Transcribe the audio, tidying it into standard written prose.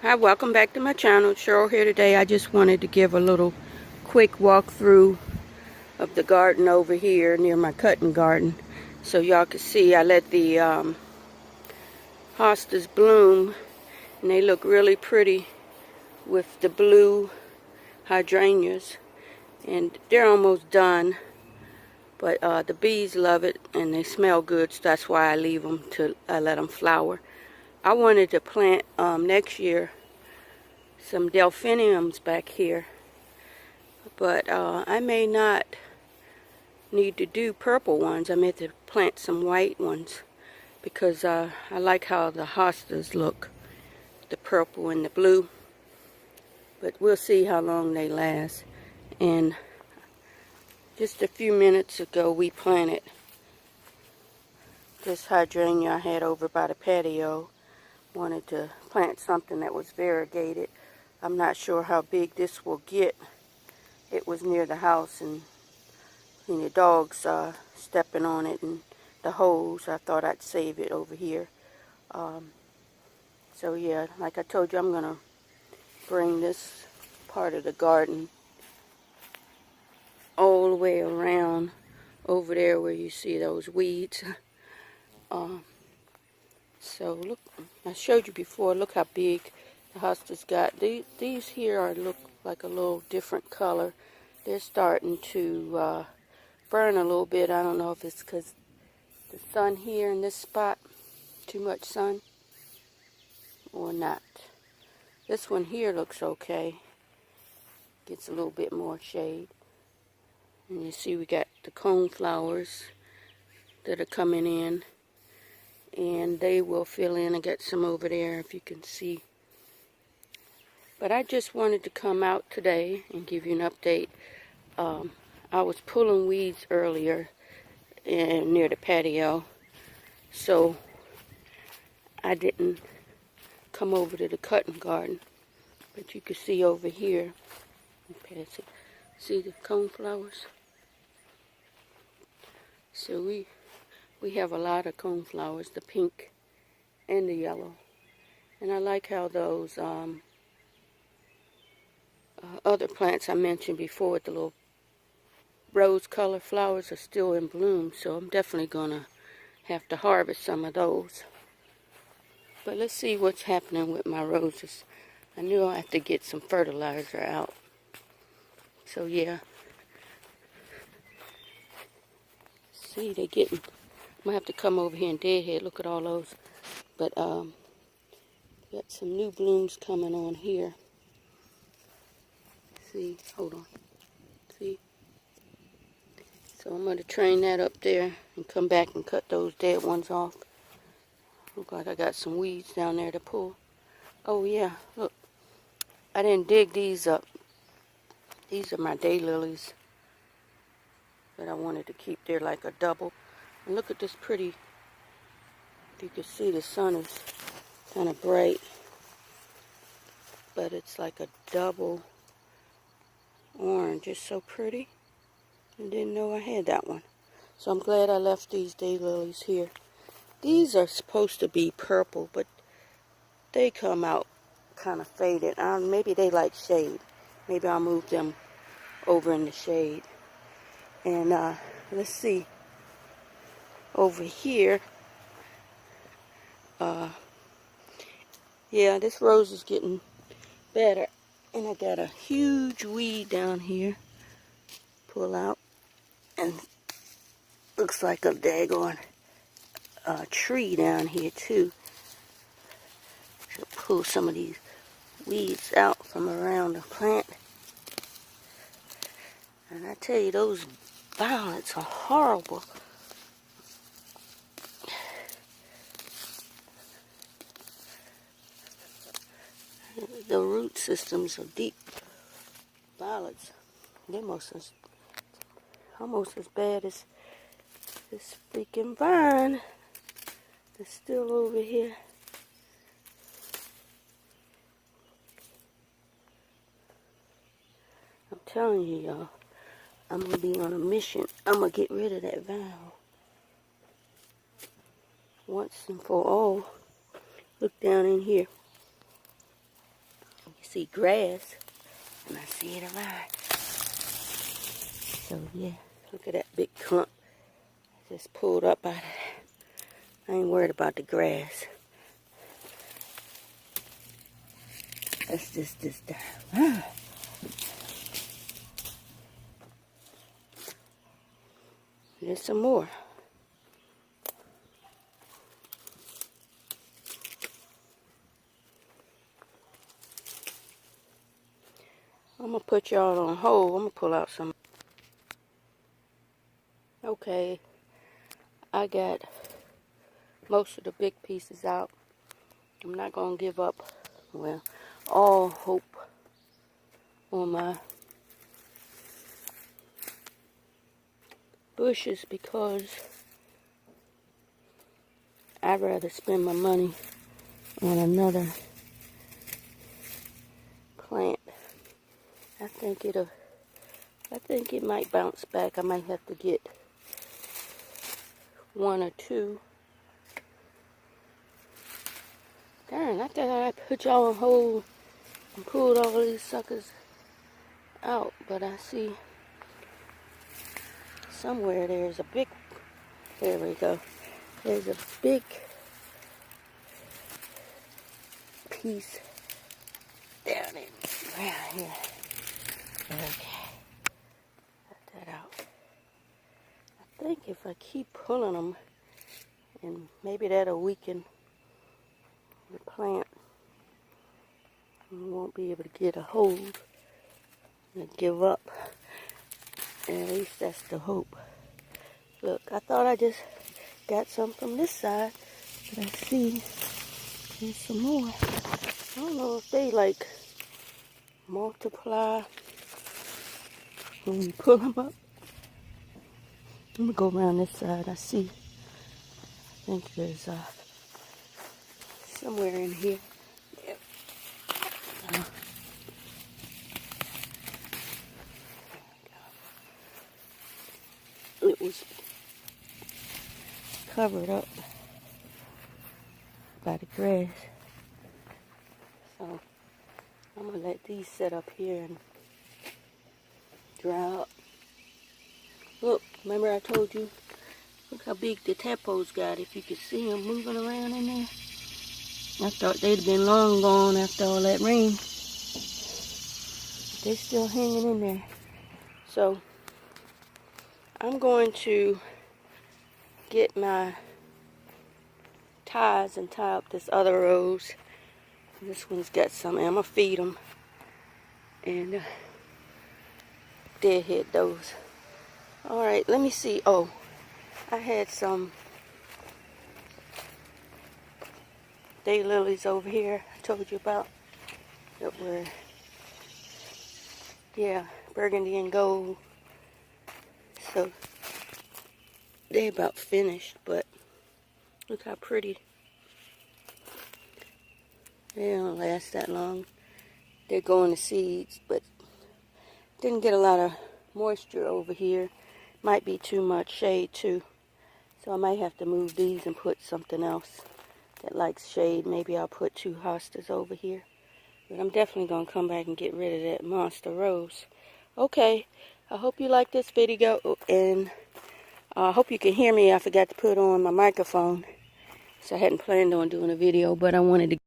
Hi, welcome back to my channel. Cheryl here today. I just wanted to give a little quick walkthrough of the garden over here near my cutting garden. So y'all can see I let the hostas bloom, and they look really pretty with the blue hydrangeas. And they're almost done, but the bees love it and they smell good, so that's why I leave them I let them flower. I wanted to plant next year some delphiniums back here, but I may not need to do purple ones. I may have to plant some white ones because I like how the hostas look, the purple and the blue, but we'll see how long they last. And just a few minutes ago we planted this hydrangea I had over by the patio. Wanted to plant something that was variegated. I'm not sure how big this will get. It was near the house, and the dogs stepping on it and the hose. I thought I'd save it over here. So yeah, like I told you, I'm gonna bring this part of the garden all the way around over there where you see those weeds. So look, I showed you before, look how big the hostas got. These here look like a little different color. They're starting to burn a little bit. I don't know if it's because the sun here in this spot, too much sun, or not. This one here looks okay. Gets a little bit more shade. And you see we got the cone flowers that are coming in. And they will fill in. I got some over there if you can see. But I just wanted to come out today and give you an update. I was pulling weeds earlier near the patio, so I didn't come over to the cutting garden. But you can see over here, pass it. See the cone flowers? So we have a lot of cone flowers, the pink and the yellow. And I like how those other plants I mentioned before with the little rose color flowers are still in bloom. So I'm definitely going to have to harvest some of those. But let's see what's happening with my roses. I knew I have to get some fertilizer out. So yeah. See, they're getting... I'm going to have to come over here and deadhead. Look at all those. But got some new blooms coming on here. See, hold on. See? So I'm going to train that up there and come back and cut those dead ones off. Look like I got some weeds down there to pull. Oh yeah, look. I didn't dig these up. These are my daylilies that I wanted to keep there like a double. And look at this pretty, if you can see, the sun is kind of bright, but it's like a double orange. It's so pretty. I didn't know I had that one. So I'm glad I left these daylilies here. These are supposed to be purple, but they come out kind of faded. Maybe they like shade. Maybe I'll move them over in the shade. And let's see. Over here, yeah, this rose is getting better. And I got a huge weed down here. Pull out. And looks like a daggone tree down here too. Should pull some of these weeds out from around the plant. And I tell you, those violets are horrible. The root systems are deep. Violets, they're almost as bad as this freaking vine that's still over here. I'm telling you, y'all, I'm going to be on a mission. I'm going to get rid of that vine once and for all. Look down in here. see grass, and I see it around. So yeah, look at that big clump. Just pulled up out of that. I ain't worried about the grass. That's just this down. There's some more. I'm gonna put y'all on hold. I'm gonna pull out some. Okay, I got most of the big pieces out. I'm not gonna give up, well, all hope on my bushes because I'd rather spend my money on another plant. I think it might bounce back. I might have to get one or two. Darn, I thought I put y'all on hold and pulled all these suckers out, but I see somewhere there's a big, there we go. There's a big piece down in around here. Okay, got that out. I think if I keep pulling them, and maybe that'll weaken the plant, you won't be able to get a hold and give up. And at least that's the hope. Look, I thought I just got some from this side, but I see there's some more. I don't know if they like multiply when you pull them up. I'm gonna go around this side. I see. I think there's somewhere in here. Yep. It was covered up by the grass. So I'm gonna let these sit up here and dry up. Look, remember I told you, look how big the tadpoles got, if you could see them moving around in there. I thought they'd have been long gone after all that rain. But they're still hanging in there. So I'm going to get my ties and tie up this other rose. This one's got some, I'm gonna feed them and deadhead those. Alright, let me see. Oh, I had some daylilies over here I told you about that were, yeah, burgundy and gold. So they're about finished, but look how pretty. They don't last that long. They're going to seeds, but didn't get a lot of moisture over here. Might be too much shade too. So I might have to move these and put something else that likes shade. Maybe I'll put 2 hostas over here. But I'm definitely going to come back and get rid of that monster rose. Okay, I hope you like this video, and I hope you can hear me. I forgot to put on my microphone, so I hadn't planned on doing a video, but I wanted to